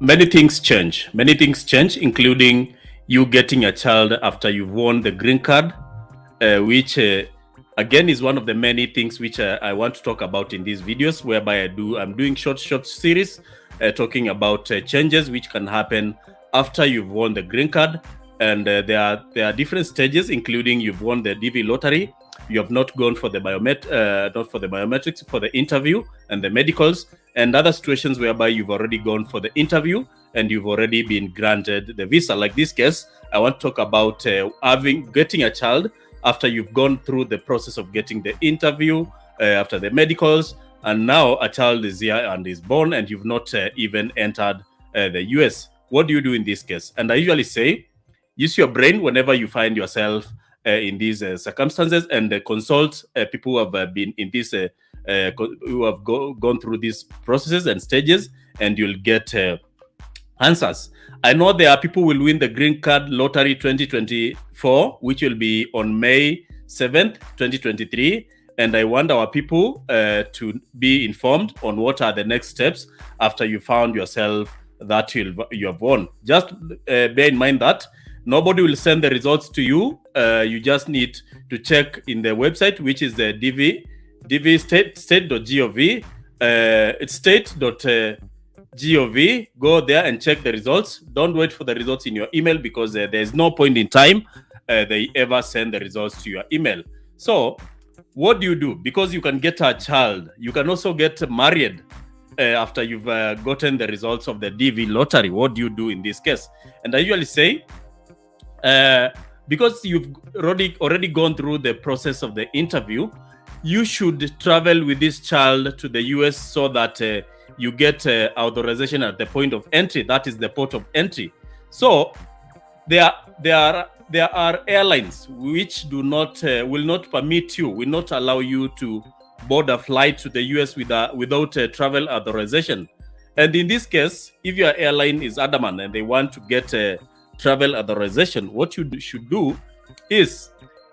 Many things change. Many things change, including you getting a child after you've won the green card, which again is one of the many things which I want to talk about in these videos, whereby I'm doing short series talking about changes which can happen after you've won the green card. And there are different stages, including you've won the DV lottery, you have not gone for the biometrics, for the interview and the medicals, and other situations whereby you've already gone for the interview and you've already been granted the visa. Like this case, I want to talk about getting a child after you've gone through the process of getting the interview, after the medicals, and now a child is here and is born and you've not even entered the US. What do you do in this case? And I usually say, use your brain whenever you find yourself in these circumstances, and consult people who have been in this, who have gone through these processes and stages, and you'll get answers. I know there are people who will win the Green Card Lottery 2024, which will be on May 7th, 2023. And I want our people to be informed on what are the next steps after you found yourself that you have won. Just bear in mind that nobody will send the results to you. You just need to check in the website, which is the state.gov. It's state.gov. Go there and check the results. Don't wait for the results in your email, because there's no point in time they ever send the results to your email. So what do you do? Because you can get a child, you can also get married after you've gotten the results of the DV lottery. What do you do in this case? And I usually say, because you've already gone through the process of the interview, you should travel with this child to the US so that you get authorization at the point of entry. That is the port of entry. So there are airlines which will not permit you, will not allow you to board a flight to the US without travel authorization. And in this case, if your airline is adamant and they want to get travel authorization, what you should do is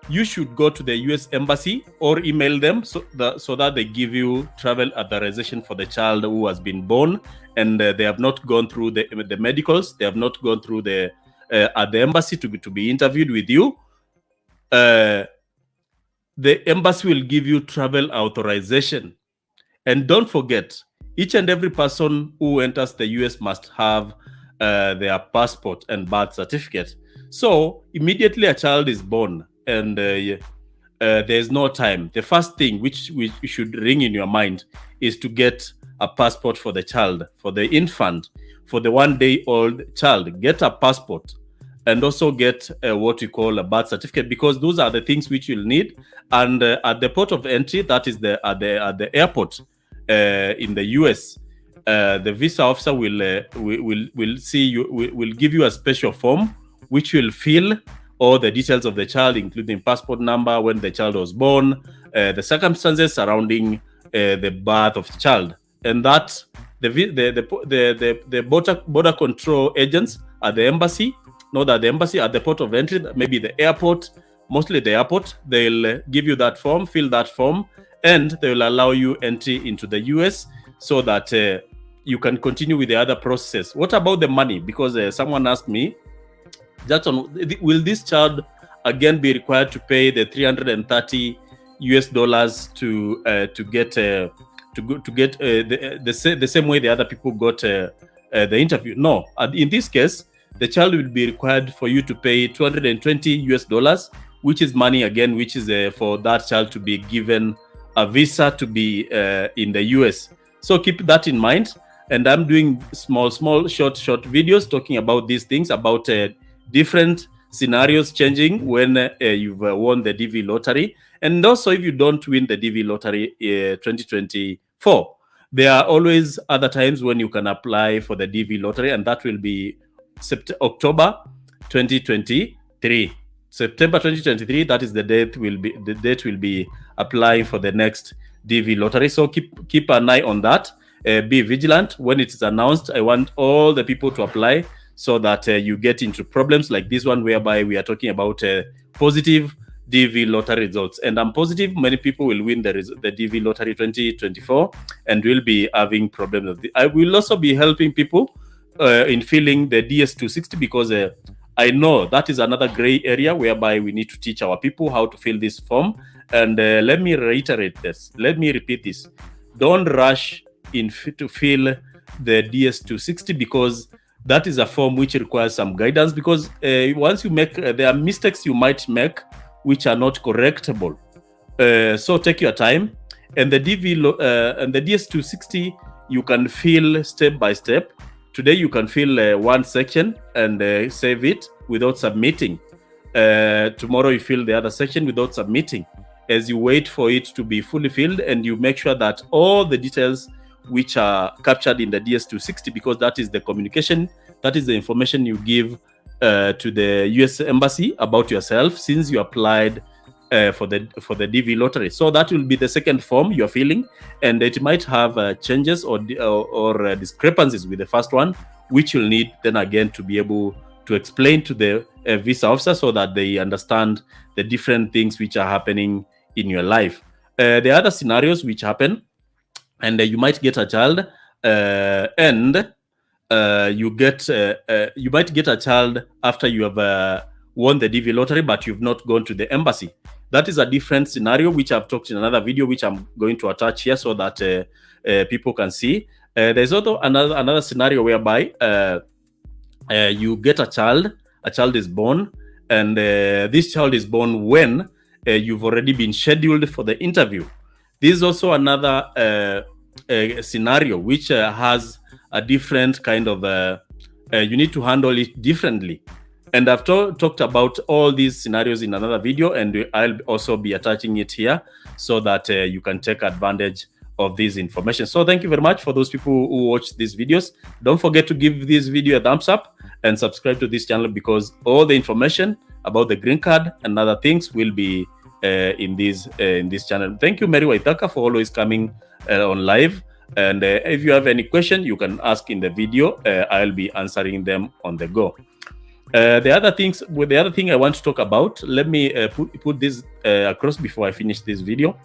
you should go to the US embassy or email them so that they give you travel authorization for the child who has been born, and they have not gone through the medicals, they have not gone through the at the embassy to be interviewed with you. The embassy will give you travel authorization. And don't forget, each and every person who enters the US must have their passport and birth certificate. So immediately a child is born and there's no time, the first thing which should ring in your mind is to get a passport for the child, for the infant, for the 1-day-old child. Get a passport and also get what we call a birth certificate, because those are the things which you'll need. And at the port of entry, that is at the airport in the US, the visa officer will see you, will give you a special form which will fill all the details of the child, including passport number, when the child was born, the circumstances surrounding the birth of the child, and that the border control agents at the embassy, not at the embassy, at the port of entry, maybe the airport, mostly the airport, they'll give you that form, fill that form, and they will allow you entry into the US so that you can continue with the other processes. What about the money? Because someone asked me, Jackson, will this child again be required to pay the $330 to get the same way the other people got the interview? No. In this case, the child will be required for you to pay $220, which is money again, which is for that child to be given a visa to be in the US. So keep that in mind. And I'm doing small, short videos talking about these things, about different scenarios changing when you've won the DV lottery. And also, if you don't win the DV lottery 2024, there are always other times when you can apply for the DV lottery, and that will be October 2023. September 2023, that is the date will be applying for the next DV lottery. So keep an eye on that. Be vigilant when it is announced. I want all the people to apply so that you get into problems like this one, whereby we are talking about positive DV lottery results. And I'm positive many people will win the DV lottery 2024 and will be having problems. I will also be helping people in filling the DS260, because I know that is another gray area whereby we need to teach our people how to fill this form. And let me reiterate this. Let me repeat this. Don't rush to fill the DS260, because that is a form which requires some guidance, because once you make, there are mistakes you might make which are not correctable. So take your time. And the and the DS260, you can fill step by step. Today you can fill one section and save it without submitting. Tomorrow you fill the other section without submitting. As you wait for it to be fully filled, and you make sure that all the details which are captured in the DS260, because that is the communication, that is the information you give to the US Embassy about yourself since you applied for the DV lottery. So that will be the second form you're filling, and it might have changes or discrepancies with the first one, which you'll need then again to be able to explain to the visa officer, so that they understand the different things which are happening in your life. The other scenarios which happen, and you might get a child, and you might get a child after you have won the DV lottery, but you've not gone to the embassy. That is a different scenario, which I've talked in another video, which I'm going to attach here so that people can see. There's also another scenario whereby you get a child is born, and this child is born when you've already been scheduled for the interview. This is also another scenario which has a different kind of, you need to handle it differently. And I've talked about all these scenarios in another video, and I'll also be attaching it here so that you can take advantage of this information. So thank you very much for those people who watch these videos. Don't forget to give this video a thumbs up and subscribe to this channel, because all the information about the green card and other things will be in this channel. Thank you, Mary Waithaka, for always coming on live. And if you have any question, you can ask in the video. I'll be answering them on the go. The other thing I want to talk about, let me put this across before I finish this video.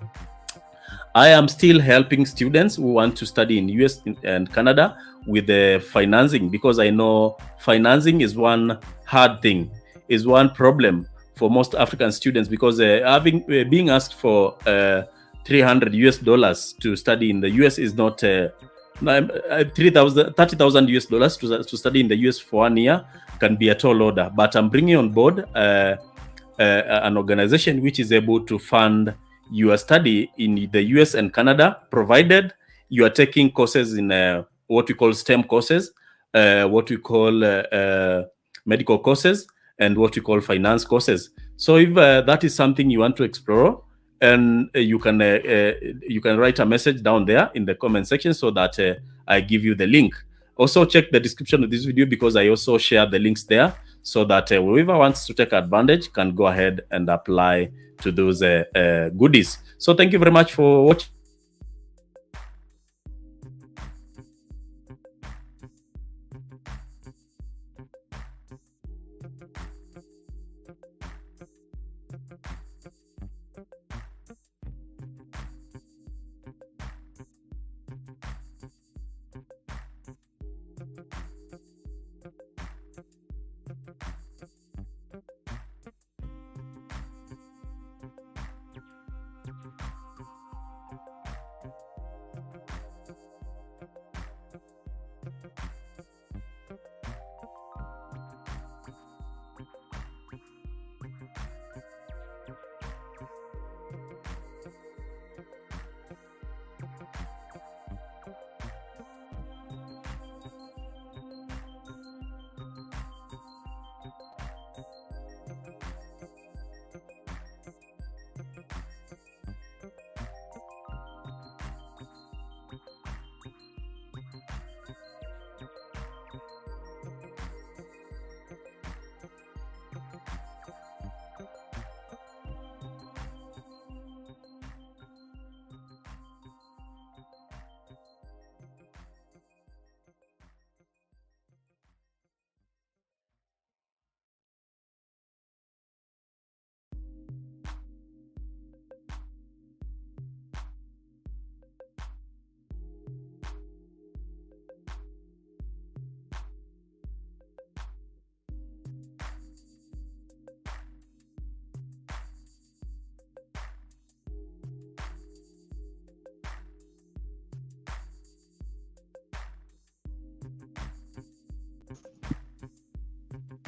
I am still helping students who want to study in US and Canada with the financing, because I know financing is one hard thing, is one problem for most African students, because being asked for $300 to study in the US is not $30,000 to study in the US for 1 year can be a tall order. But I'm bringing on board an organization which is able to fund your study in the US and Canada, provided you are taking courses in what we call STEM courses, what we call medical courses, and what we call finance courses. So if that is something you want to explore, and you can write a message down there in the comment section so that I give you the link. Also check the description of this video, because I also share the links there, so that whoever wants to take advantage can go ahead and apply to those goodies. So thank you very much for watching.